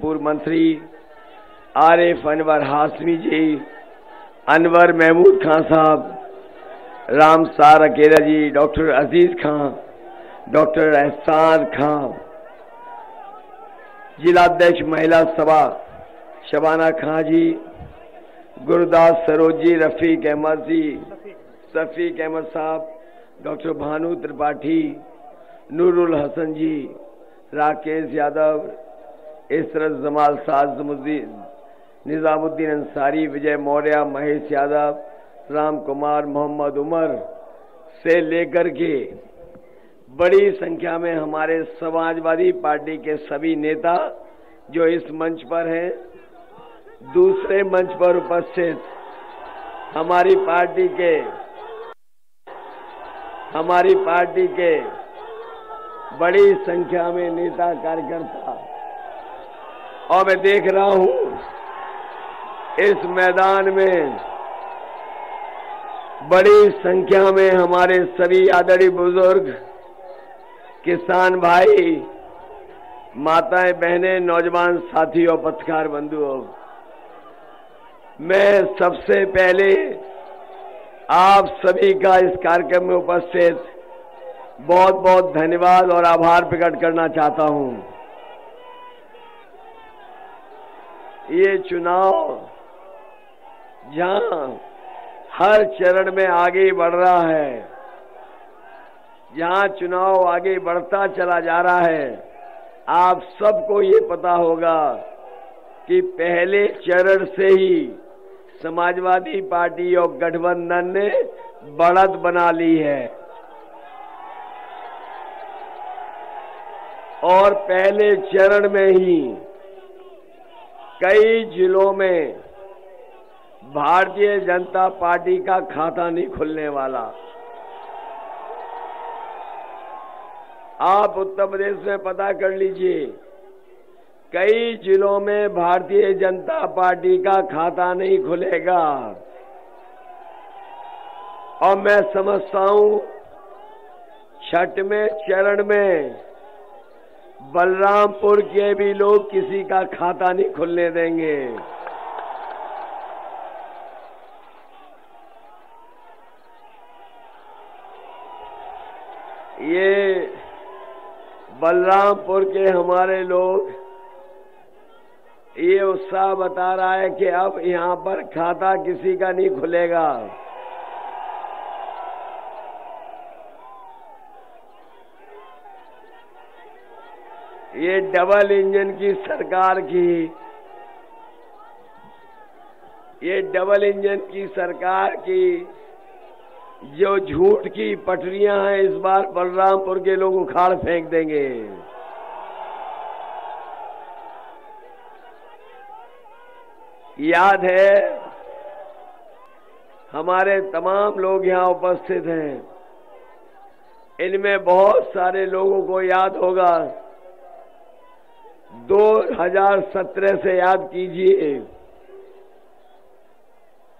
पूर्व मंत्री आरिफ अनवर हाशमी जी, अनवर महमूद खान साहब, राम सार अकेला जी, डॉक्टर अजीज खां, डॉक्टर एहसान खां, जिलाध्यक्ष महिला सभा शबाना खां जी, गुरदास सरोज जी, रफीक अहमद जी, शफीक अहमद साहब, डॉक्टर भानु त्रिपाठी, नूरुल हसन जी, राकेश यादव, इसरत जमाल साजमुद्दीन, निजामुद्दीन अंसारी, विजय मौर्य, महेश यादव, राम कुमार, मोहम्मद उमर से लेकर के बड़ी संख्या में हमारे समाजवादी पार्टी के सभी नेता जो इस मंच पर हैं, दूसरे मंच पर उपस्थित हमारी पार्टी के बड़ी संख्या में नेता कार्यकर्ता, और मैं देख रहा हूं इस मैदान में बड़ी संख्या में हमारे सभी आदरणीय बुजुर्ग, किसान भाई, माताएं, बहनें, नौजवान साथियों, पत्रकार बंधुओं, मैं सबसे पहले आप सभी का इस कार्यक्रम में उपस्थित बहुत बहुत धन्यवाद और आभार प्रकट करना चाहता हूं। ये चुनाव जहां हर चरण में आगे बढ़ रहा है, जहां चुनाव आगे बढ़ता चला जा रहा है, आप सबको ये पता होगा कि पहले चरण से ही समाजवादी पार्टी और गठबंधन ने बढ़त बना ली है और पहले चरण में ही कई जिलों में भारतीय जनता पार्टी का खाता नहीं खुलने वाला। आप उत्तर प्रदेश में पता कर लीजिए, कई जिलों में भारतीय जनता पार्टी का खाता नहीं खुलेगा और मैं समझता हूं छठवें चरण में बलरामपुर के भी लोग किसी का खाता नहीं खुलने देंगे। ये बलरामपुर के हमारे लोग ये उत्साह बता रहा है कि अब यहां पर खाता किसी का नहीं खुलेगा। ये डबल इंजन की सरकार की जो झूठ की पटरियां हैं, इस बार बलरामपुर के लोग उखाड़ फेंक देंगे। याद है, हमारे तमाम लोग यहां उपस्थित हैं, इनमें बहुत सारे लोगों को याद होगा 2017 से याद कीजिए,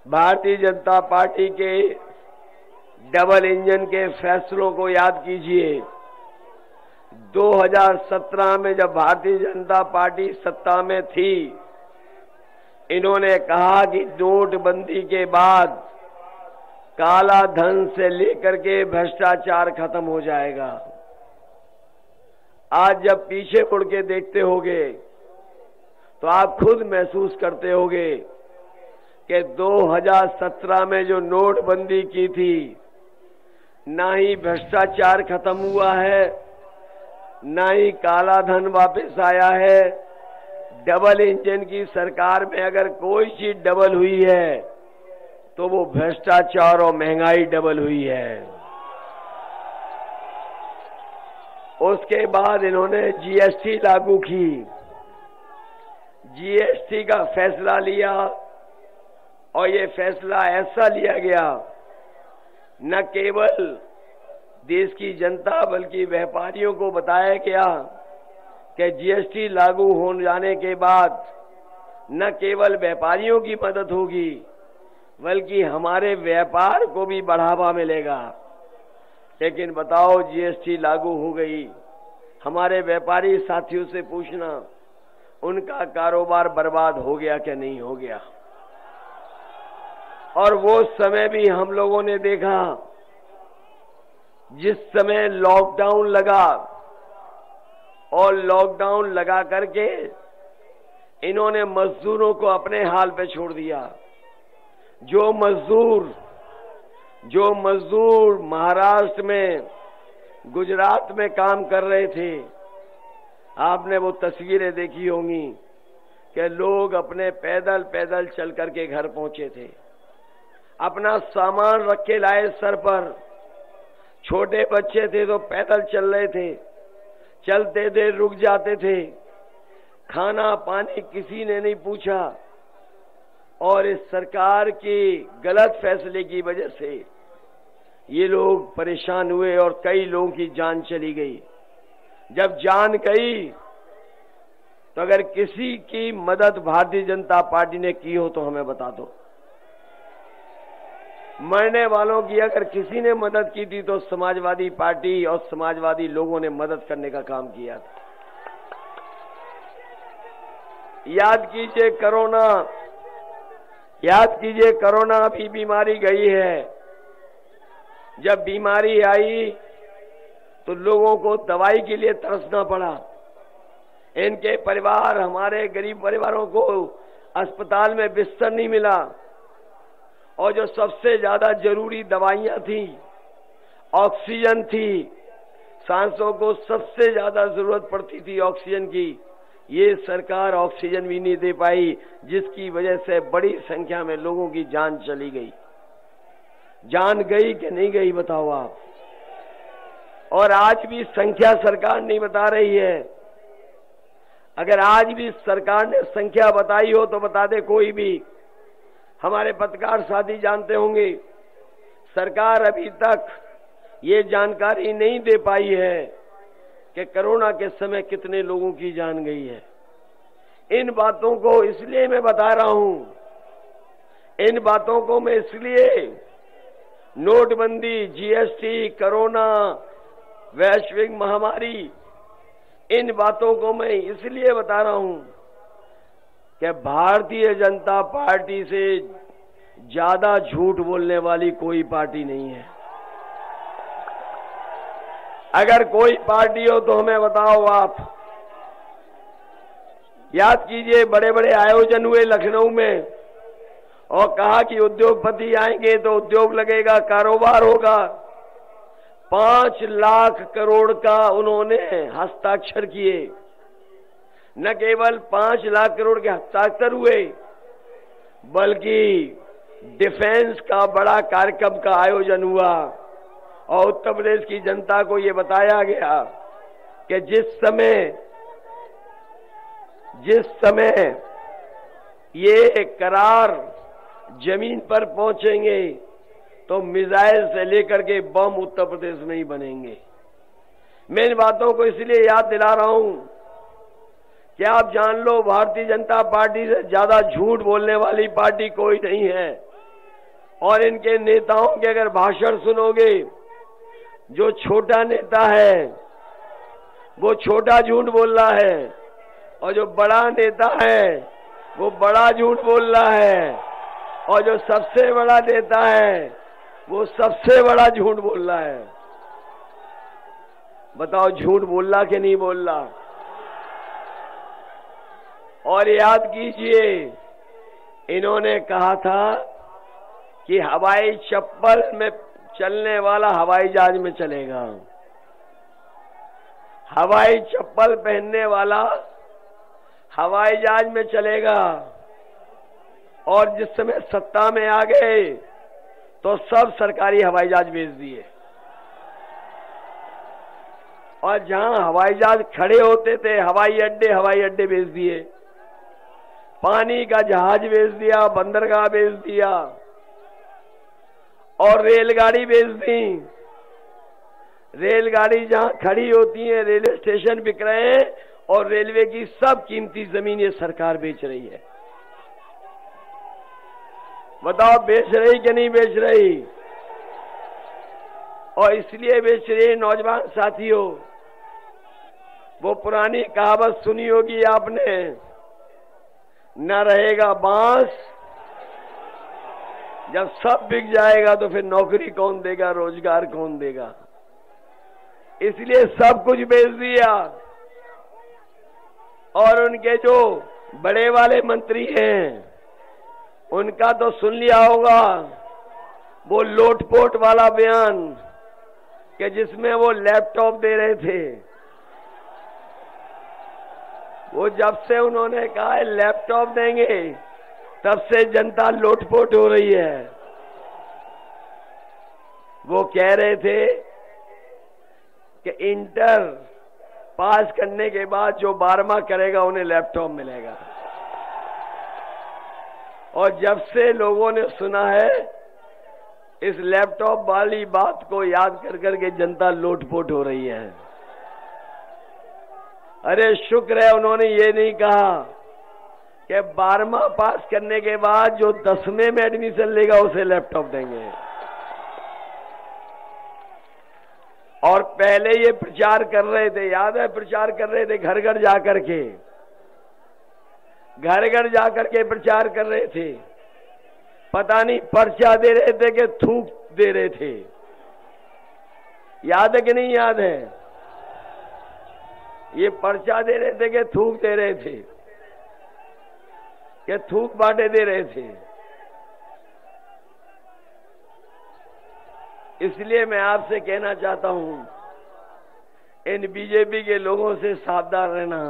भारतीय जनता पार्टी के डबल इंजन के फैसलों को याद कीजिए। 2017 में जब भारतीय जनता पार्टी सत्ता में थी, इन्होंने कहा कि नोटबंदी के बाद काला धन से लेकर के भ्रष्टाचार खत्म हो जाएगा। आज जब पीछे मुड़ के देखते होगे तो आप खुद महसूस करते होगे कि 2017 में जो नोटबंदी की थी, ना ही भ्रष्टाचार खत्म हुआ है, ना ही काला धन वापस आया है। डबल इंजन की सरकार में अगर कोई चीज डबल हुई है तो वो भ्रष्टाचार और महंगाई डबल हुई है। उसके बाद इन्होंने जीएसटी लागू की, जीएसटी का फैसला लिया और ये फैसला ऐसा लिया गया, न केवल देश की जनता बल्कि व्यापारियों को बताया गया कि जीएसटी लागू हो जाने के बाद न केवल व्यापारियों की मदद होगी बल्कि हमारे व्यापार को भी बढ़ावा मिलेगा। लेकिन बताओ, जीएसटी लागू हो गई, हमारे व्यापारी साथियों से पूछना, उनका कारोबार बर्बाद हो गया कि नहीं हो गया। और वो समय भी हम लोगों ने देखा जिस समय लॉकडाउन लगा, और लॉकडाउन लगा करके इन्होंने मजदूरों को अपने हाल पे छोड़ दिया। जो मजदूर महाराष्ट्र में, गुजरात में काम कर रहे थे, आपने वो तस्वीरें देखी होंगी कि लोग अपने पैदल पैदल चल करके घर पहुंचे थे, अपना सामान रख के लाए सर पर। छोटे बच्चे थे तो पैदल चल रहे थे, चलते थे रुक जाते थे, खाना पानी किसी ने नहीं पूछा। और इस सरकार के गलत फैसले की वजह से ये लोग परेशान हुए और कई लोगों की जान चली गई। जब जान गई तो अगर किसी की मदद भारतीय जनता पार्टी ने की हो तो हमें बता दो। मरने वालों की अगर किसी ने मदद की थी तो समाजवादी पार्टी और समाजवादी लोगों ने मदद करने का काम किया था। याद कीजिए कोरोना अभी बीमारी गई है। जब बीमारी आई तो लोगों को दवाई के लिए तरसना पड़ा। इनके परिवार, हमारे गरीब परिवारों को अस्पताल में बिस्तर नहीं मिला, और जो सबसे ज्यादा जरूरी दवाइयां थी, ऑक्सीजन थी, सांसों को सबसे ज्यादा जरूरत पड़ती थी ऑक्सीजन की, ये सरकार ऑक्सीजन भी नहीं दे पाई, जिसकी वजह से बड़ी संख्या में लोगों की जान चली गई। जान गई कि नहीं गई बताओ आप। और आज भी संख्या सरकार नहीं बता रही है। अगर आज भी सरकार ने संख्या बताई हो तो बता दे कोई भी। हमारे पत्रकार साथी जानते होंगे, सरकार अभी तक ये जानकारी नहीं दे पाई है कि कोरोना के समय कितने लोगों की जान गई है। इन बातों को इसलिए मैं बता रहा हूं, इन बातों को मैं इसलिए, नोटबंदी, जीएसटी, कोरोना, वैश्विक महामारी, इन बातों को मैं इसलिए बता रहा हूं कि भारतीय जनता पार्टी से ज्यादा झूठ बोलने वाली कोई पार्टी नहीं है। अगर कोई पार्टी हो तो हमें बताओ आप। याद कीजिए, बड़े बड़े आयोजन हुए लखनऊ में और कहा कि उद्योगपति आएंगे तो उद्योग लगेगा, कारोबार होगा। 5 लाख करोड़ का उन्होंने हस्ताक्षर किए। न केवल 5 लाख करोड़ के हस्ताक्षर हुए, बल्कि डिफेंस का बड़ा कार्यक्रम का आयोजन हुआ और उत्तर प्रदेश की जनता को ये बताया गया कि जिस समय ये करार जमीन पर पहुंचेंगे तो मिसाइल से लेकर के बम उत्तर प्रदेश में ही बनेंगे। मैं इन बातों को इसलिए याद दिला रहा हूं कि आप जान लो, भारतीय जनता पार्टी से ज्यादा झूठ बोलने वाली पार्टी कोई नहीं है। और इनके नेताओं के अगर भाषण सुनोगे, जो छोटा नेता है वो छोटा झूठ बोल रहा है, और जो बड़ा नेता है वो बड़ा झूठ बोल रहा है, और जो सबसे बड़ा नेता है वो सबसे बड़ा झूठ बोल रहा है। बताओ, झूठ बोल रहा कि नहीं बोल रहा? और याद कीजिए, इन्होंने कहा था कि हवाई चप्पल में चलने वाला हवाई जहाज में चलेगा, हवाई चप्पल पहनने वाला हवाई जहाज में चलेगा। और जिस समय सत्ता में आ गए तो सब सरकारी हवाई जहाज भेज दिए, और जहां हवाई जहाज खड़े होते थे हवाई अड्डे भेज दिए, पानी का जहाज भेज दिया, बंदरगाह भेज दिया, और रेलगाड़ी भेज दी। रेलगाड़ी जहां खड़ी होती है, रेलवे स्टेशन बिक रहे हैं, और रेलवे की सब कीमती जमीन ये सरकार बेच रही है। बताओ, बेच रही कि नहीं बेच रही? और इसलिए बेच रही, नौजवान साथियों, वो पुरानी कहावत सुनी होगी आपने, न रहेगा बांस। जब सब बिक जाएगा तो फिर नौकरी कौन देगा, रोजगार कौन देगा? इसलिए सब कुछ बेच दिया। और उनके जो बड़े वाले मंत्री हैं उनका तो सुन लिया होगा वो लोटपोट वाला बयान कि जिसमें वो लैपटॉप दे रहे थे। वो जब से उन्होंने कहा है लैपटॉप देंगे तब से जनता लोटपोट हो रही है। वो कह रहे थे कि इंटर पास करने के बाद जो 12वां करेगा उन्हें लैपटॉप मिलेगा। और जब से लोगों ने सुना है इस लैपटॉप वाली बात को याद कर करके जनता लोटपोट हो रही है। अरे शुक्र है उन्होंने ये नहीं कहा कि 12वां पास करने के बाद जो 10वें में एडमिशन लेगा उसे लैपटॉप देंगे। और पहले ये प्रचार कर रहे थे, याद है, प्रचार कर रहे थे घर घर जाकर के, घर घर जाकर के प्रचार कर रहे थे। पता नहीं पर्चा दे रहे थे कि थूक दे रहे थे। याद है कि नहीं याद है? ये पर्चा दे रहे थे कि थूक दे रहे थे, कि थूक बांटे दे रहे थे। इसलिए मैं आपसे कहना चाहता हूं इन बीजेपी के लोगों से सावधान रहना।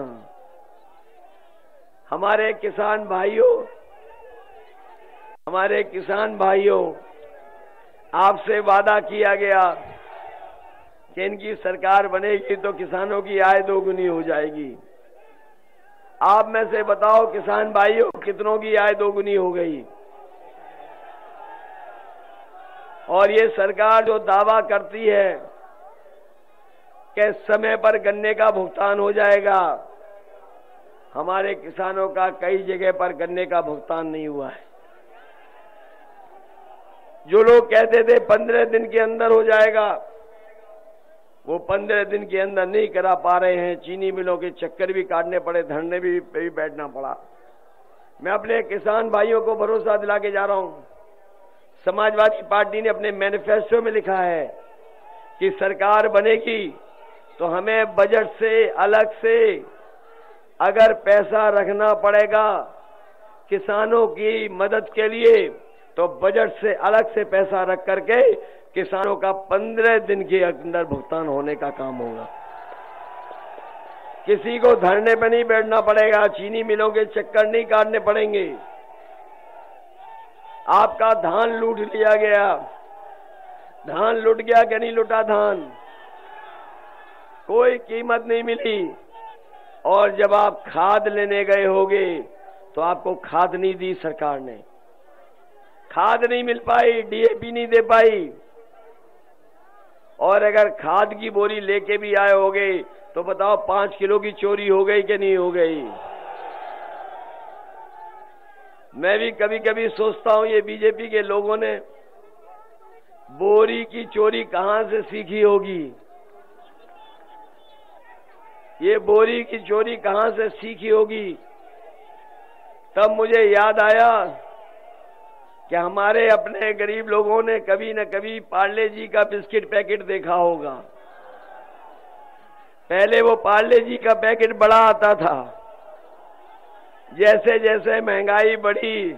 हमारे किसान भाइयों, आपसे वादा किया गया कि इनकी सरकार बनेगी तो किसानों की आय दोगुनी हो जाएगी। आप में से बताओ किसान भाइयों कितनों की आय दोगुनी हो गई? और ये सरकार जो दावा करती है कि समय पर गन्ने का भुगतान हो जाएगा, हमारे किसानों का कई जगह पर गन्ने का भुगतान नहीं हुआ है। जो लोग कहते थे 15 दिन के अंदर हो जाएगा, वो 15 दिन के अंदर नहीं करा पा रहे हैं। चीनी मिलों के चक्कर भी काटने पड़े, धरने भी बैठना पड़ा। मैं अपने किसान भाइयों को भरोसा दिला के जा रहा हूं, समाजवादी पार्टी ने अपने मैनिफेस्टो में लिखा है कि सरकार बनेगी तो हमें बजट से अलग से अगर पैसा रखना पड़ेगा किसानों की मदद के लिए, तो बजट से अलग से पैसा रख करके किसानों का 15 दिन के अंदर भुगतान होने का काम होगा। किसी को धरने पर नहीं बैठना पड़ेगा, चीनी मिलों के चक्कर नहीं काटने पड़ेंगे। आपका धान लूट लिया गया, धान लुट गया कि नहीं लुटा धान? कोई कीमत नहीं मिली। और जब आप खाद लेने गए होगे तो आपको खाद नहीं दी सरकार ने, खाद नहीं मिल पाई, डीएपी नहीं दे पाई। और अगर खाद की बोरी लेके भी आए होगे तो बताओ 5 किलो की चोरी हो गई कि नहीं हो गई? मैं भी कभी कभी सोचता हूं ये बीजेपी के लोगों ने बोरी की चोरी कहां से सीखी होगी? ये बोरी की चोरी कहां से सीखी होगी? तब मुझे याद आया कि हमारे अपने गरीब लोगों ने कभी न कभी पार्ले जी का बिस्किट पैकेट देखा होगा। पहले वो पार्ले जी का पैकेट बड़ा आता था, जैसे जैसे महंगाई बढ़ी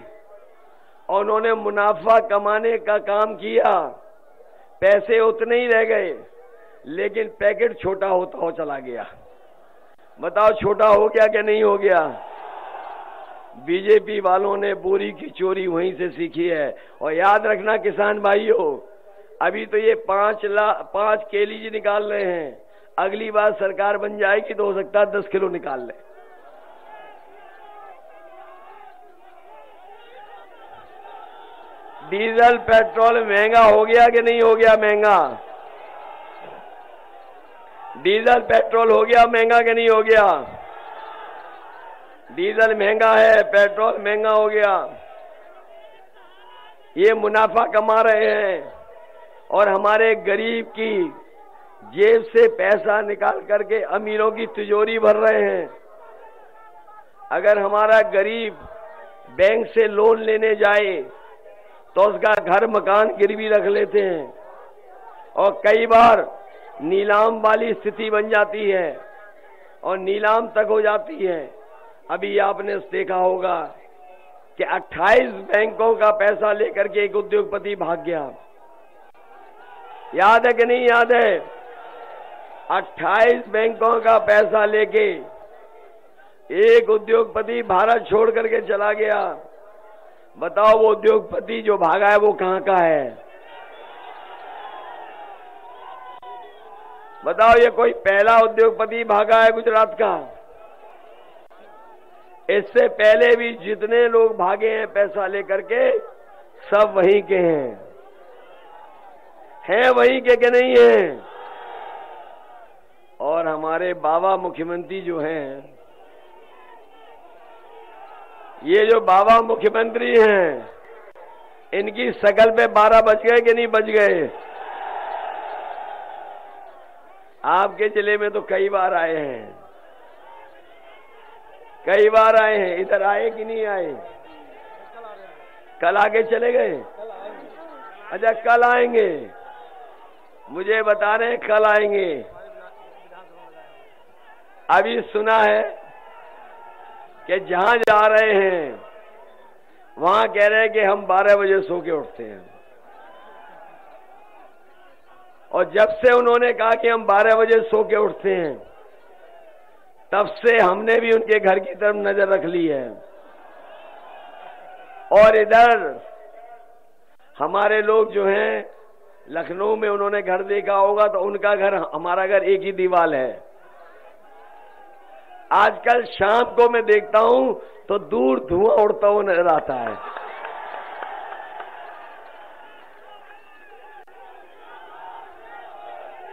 और उन्होंने मुनाफा कमाने का काम किया, पैसे उतने ही रह गए लेकिन पैकेट छोटा होता हो चला गया। बताओ छोटा हो गया कि नहीं हो गया? बीजेपी वालों ने बोरी की चोरी वहीं से सीखी है। और याद रखना किसान भाइयों, अभी तो ये 5 केजी निकाल रहे हैं, अगली बार सरकार बन जाएगी तो हो सकता है 10 किलो निकाल ले। डीजल पेट्रोल महंगा हो गया कि नहीं हो गया महंगा? डीजल पेट्रोल हो गया महंगा कि नहीं हो गया? डीजल महंगा है, पेट्रोल महंगा हो गया। ये मुनाफा कमा रहे हैं और हमारे गरीब की जेब से पैसा निकाल करके अमीरों की तिजोरी भर रहे हैं। अगर हमारा गरीब बैंक से लोन लेने जाए तो उसका घर मकान गिरवी रख लेते हैं और कई बार नीलाम वाली स्थिति बन जाती है और नीलाम तक हो जाती है। अभी आपने देखा होगा कि 28 बैंकों का पैसा लेकर के एक उद्योगपति भाग गया। याद है कि नहीं याद है? 28 बैंकों का पैसा लेके एक उद्योगपति भारत छोड़ करके चला गया। बताओ वो उद्योगपति जो भागा है वो कहां का है? बताओ ये कोई पहला उद्योगपति भागा है गुजरात का? इससे पहले भी जितने लोग भागे हैं पैसा लेकर के सब वहीं के हैं वहीं के नहीं हैं। और हमारे बाबा मुख्यमंत्री जो हैं, ये जो बाबा मुख्यमंत्री हैं, इनकी शकल पे 12 बज गए कि नहीं बज गए? आपके जिले में तो कई बार आए हैं, कई बार आए हैं। इधर आए कि नहीं आए? कल आगे चले गए? अच्छा कल आएंगे, मुझे बता रहे हैं कल आएंगे। अभी सुना है कि जहां जा रहे हैं वहां कह रहे हैं कि हम 12 बजे सो के उठते हैं, और जब से उन्होंने कहा कि हम 12 बजे सो के उठते हैं तब से हमने भी उनके घर की तरफ नजर रख ली है। और इधर हमारे लोग जो हैं लखनऊ में, उन्होंने घर देखा होगा तो उनका घर हमारा घर एक ही दीवार है। आजकल शाम को मैं देखता हूं तो दूर धुआं उड़ता हुआ नजर आता है।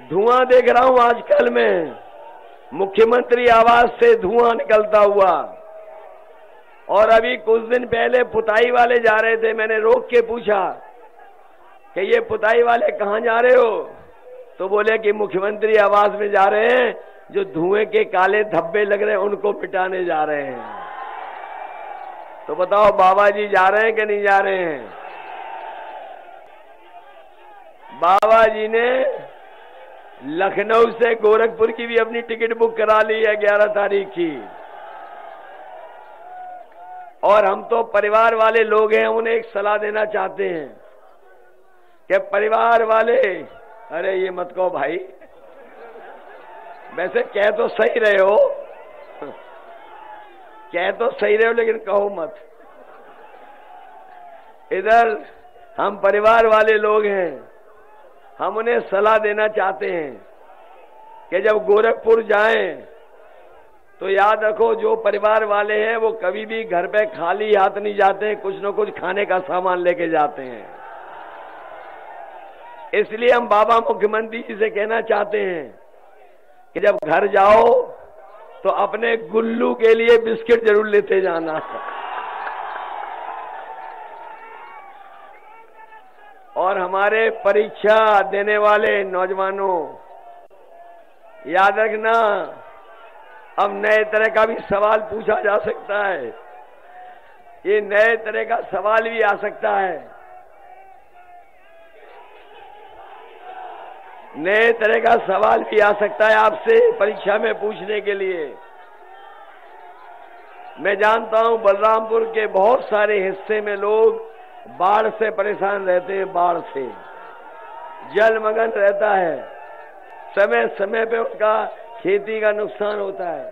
धुआं देख रहा हूं आजकल में, मुख्यमंत्री आवास से धुआं निकलता हुआ। और अभी कुछ दिन पहले पुताई वाले जा रहे थे, मैंने रोक के पूछा कि ये पुताई वाले कहां जा रहे हो? तो बोले कि मुख्यमंत्री आवास में जा रहे हैं, जो धुएं के काले धब्बे लग रहे हैं उनको मिटाने जा रहे हैं। तो बताओ बाबा जी जा रहे हैं कि नहीं जा रहे हैं? बाबा जी ने लखनऊ से गोरखपुर की भी अपनी टिकट बुक करा ली है 11 तारीख की। और हम तो परिवार वाले लोग हैं, उन्हें एक सलाह देना चाहते हैं कि परिवार वाले, अरे ये मत कहो भाई, वैसे कह तो सही रहे हो, कह तो सही रहे हो लेकिन कहो मत। इधर हम परिवार वाले लोग हैं, हम उन्हें सलाह देना चाहते हैं कि जब गोरखपुर जाएं तो याद रखो जो परिवार वाले हैं वो कभी भी घर पे खाली हाथ नहीं जाते हैं, कुछ न कुछ खाने का सामान लेके जाते हैं। इसलिए हम बाबा मुख्यमंत्री जी से कहना चाहते हैं कि जब घर जाओ तो अपने गुल्लू के लिए बिस्किट जरूर लेते जाना। और हमारे परीक्षा देने वाले नौजवानों, याद रखना अब नए तरह का भी सवाल पूछा जा सकता है, ये नए तरह का सवाल भी आ सकता है, नए तरह का सवाल भी आ सकता है आपसे परीक्षा में पूछने के लिए। मैं जानता हूं बलरामपुर के बहुत सारे हिस्से में लोग बाढ़ से परेशान रहते हैं, बाढ़ से जलमग्न रहता है, समय समय पे उनका खेती का नुकसान होता है।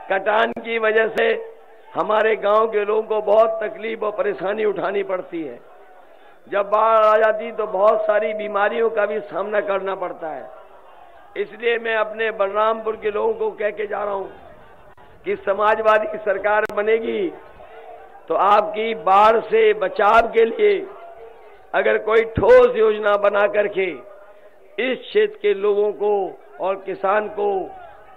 कटान की वजह से हमारे गांव के लोगों को बहुत तकलीफ और परेशानी उठानी पड़ती है। जब बाढ़ आ जाती तो बहुत सारी बीमारियों का भी सामना करना पड़ता है। इसलिए मैं अपने बलरामपुर के लोगों को कह के जा रहा हूं कि समाजवादी सरकार बनेगी तो आपकी बाढ़ से बचाव के लिए अगर कोई ठोस योजना बना करके इस क्षेत्र के लोगों को और किसान को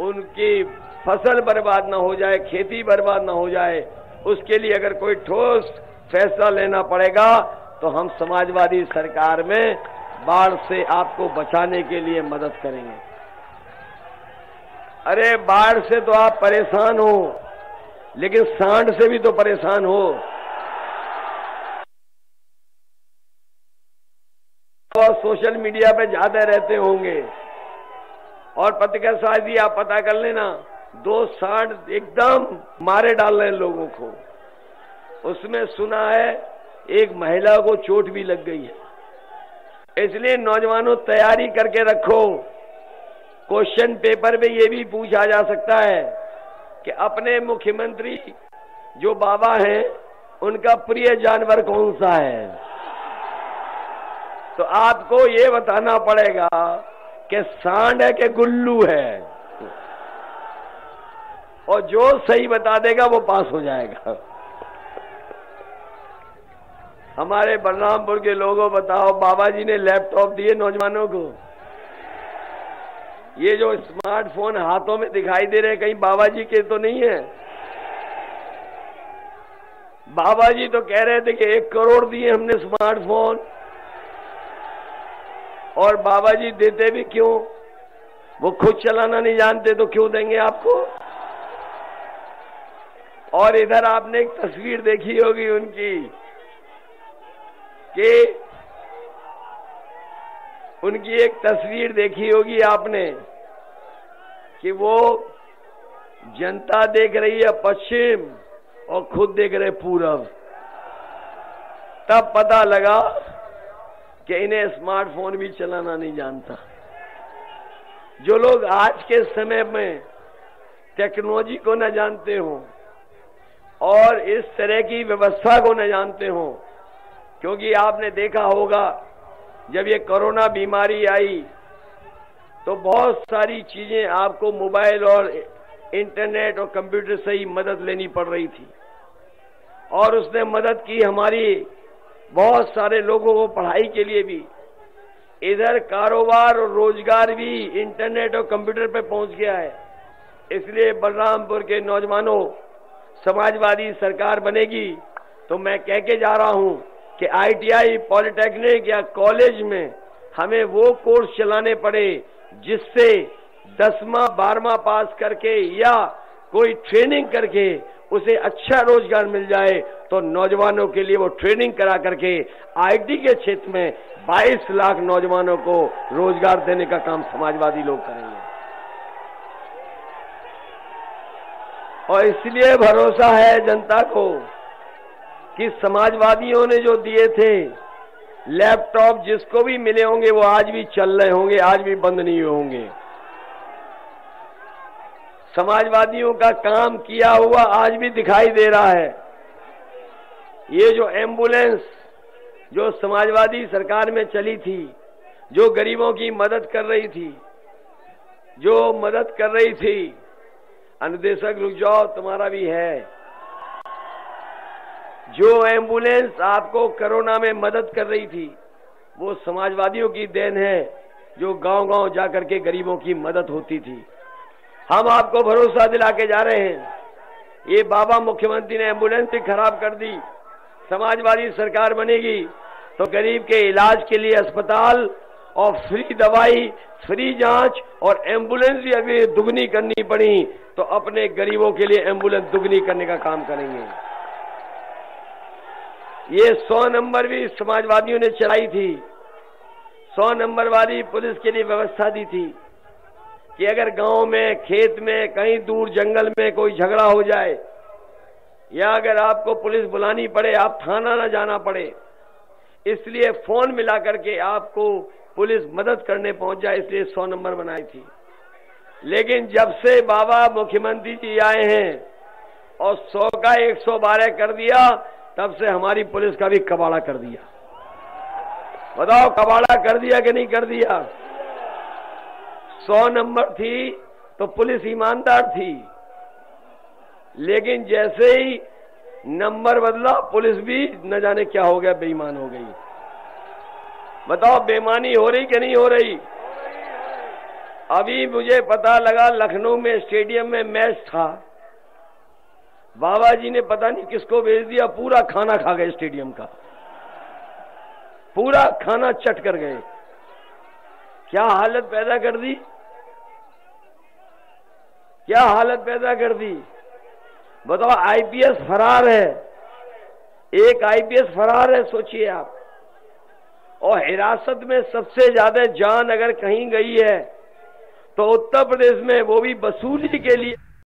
उनकी फसल बर्बाद ना हो जाए, खेती बर्बाद ना हो जाए, उसके लिए अगर कोई ठोस फैसला लेना पड़ेगा तो हम समाजवादी सरकार में बाढ़ से आपको बचाने के लिए मदद करेंगे। अरे बाढ़ से तो आप परेशान हो, लेकिन सांड से भी तो परेशान हो। सोशल मीडिया पे ज्यादा रहते होंगे, और पत्रकार साथी आप पता कर लेना, 2 सांड एकदम मारे डाल रहे हैं लोगों को। उसमें सुना है एक महिला को चोट भी लग गई है। इसलिए नौजवानों तैयारी करके रखो। क्वेश्चन पेपर में ये भी पूछा जा सकता है कि अपने मुख्यमंत्री जो बाबा हैं उनका प्रिय जानवर कौन सा है। तो आपको ये बताना पड़ेगा कि सांड है कि गुल्लू है, और जो सही बता देगा वो पास हो जाएगा। हमारे बलरामपुर के लोगों बताओ, बाबा जी ने लैपटॉप दिए नौजवानों को। ये जो स्मार्टफोन हाथों में दिखाई दे रहे कहीं बाबा जी के तो नहीं है। बाबा जी तो कह रहे थे कि 1 करोड़ दिए हमने स्मार्टफोन, और बाबा जी देते भी क्यों? वो खुद चलाना नहीं जानते तो क्यों देंगे आपको? और इधर आपने एक तस्वीर देखी होगी उनकी कि उनकी एक तस्वीर देखी होगी आपने कि वो जनता देख रही है पश्चिम और खुद देख रहे पूरब। तब पता लगा कि इन्हें स्मार्टफोन भी चलाना नहीं जानता। जो लोग आज के समय में टेक्नोलॉजी को न जानते हो और इस तरह की व्यवस्था को न जानते हो, क्योंकि आपने देखा होगा जब ये कोरोना बीमारी आई तो बहुत सारी चीजें आपको मोबाइल और इंटरनेट और कंप्यूटर से ही मदद लेनी पड़ रही थी, और उसने मदद की हमारी बहुत सारे लोगों को पढ़ाई के लिए भी। इधर कारोबार और रोजगार भी इंटरनेट और कंप्यूटर पे पहुंच गया है। इसलिए बलरामपुर के नौजवानों, समाजवादी सरकार बनेगी तो मैं कह के जा रहा हूं कि ITI, पॉलिटेक्निक या कॉलेज में हमें वो कोर्स चलाने पड़े जिससे 10वां 12वां पास करके या कोई ट्रेनिंग करके उसे अच्छा रोजगार मिल जाए। तो नौजवानों के लिए वो ट्रेनिंग करा करके IT के क्षेत्र में 22 लाख नौजवानों को रोजगार देने का काम समाजवादी लोग करेंगे। और इसलिए भरोसा है जनता को कि समाजवादियों ने जो दिए थे लैपटॉप, जिसको भी मिले होंगे वो आज भी चल रहे होंगे, आज भी बंद नहीं होंगे। समाजवादियों का काम किया हुआ आज भी दिखाई दे रहा है। ये जो एम्बुलेंस जो समाजवादी सरकार में चली थी, जो गरीबों की मदद कर रही थी, अनुदेशक रुक जाओ, तुम्हारा भी है। जो एम्बुलेंस आपको कोरोना में मदद कर रही थी वो समाजवादियों की देन है, जो गांव-गांव जाकर के गरीबों की मदद होती थी। हम आपको भरोसा दिला के जा रहे हैं, ये बाबा मुख्यमंत्री ने एम्बुलेंस ही खराब कर दी। समाजवादी सरकार बनेगी तो गरीब के इलाज के लिए अस्पताल और फ्री दवाई, फ्री जांच और एम्बुलेंस भी अभी दुगनी करनी पड़ी तो अपने गरीबों के लिए एम्बुलेंस दुगनी करने का काम करेंगे। ये 100 नंबर भी समाजवादियों ने चलाई थी। 100 नंबर वाली पुलिस के लिए व्यवस्था दी थी कि अगर गांव में, खेत में, कहीं दूर जंगल में कोई झगड़ा हो जाए या अगर आपको पुलिस बुलानी पड़े, आप थाना ना जाना पड़े, इसलिए फोन मिला करके आपको पुलिस मदद करने पहुंच जाए, इसलिए 100 नंबर बनाई थी। लेकिन जब से बाबा मुख्यमंत्री जी आए हैं और 100 का 112 कर दिया, तब से हमारी पुलिस का भी कबाड़ा कर दिया। बताओ, कबाड़ा कर दिया कि नहीं कर दिया? 100 नंबर थी तो पुलिस ईमानदार थी, लेकिन जैसे ही नंबर बदला पुलिस भी न जाने क्या हो गया, बेईमान हो गई। बताओ, बेईमानी हो रही कि नहीं हो रही? अभी मुझे पता लगा लखनऊ में स्टेडियम में मैच था, बाबा जी ने पता नहीं किसको भेज दिया, पूरा खाना खा गए स्टेडियम का, पूरा खाना चट कर गए। क्या हालत पैदा कर दी, क्या हालत पैदा कर दी। बताओ, IPS फरार है, एक IPS फरार है, सोचिए आप। और हिरासत में सबसे ज्यादा जान अगर कहीं गई है तो उत्तर प्रदेश में, वो भी वसूली के लिए।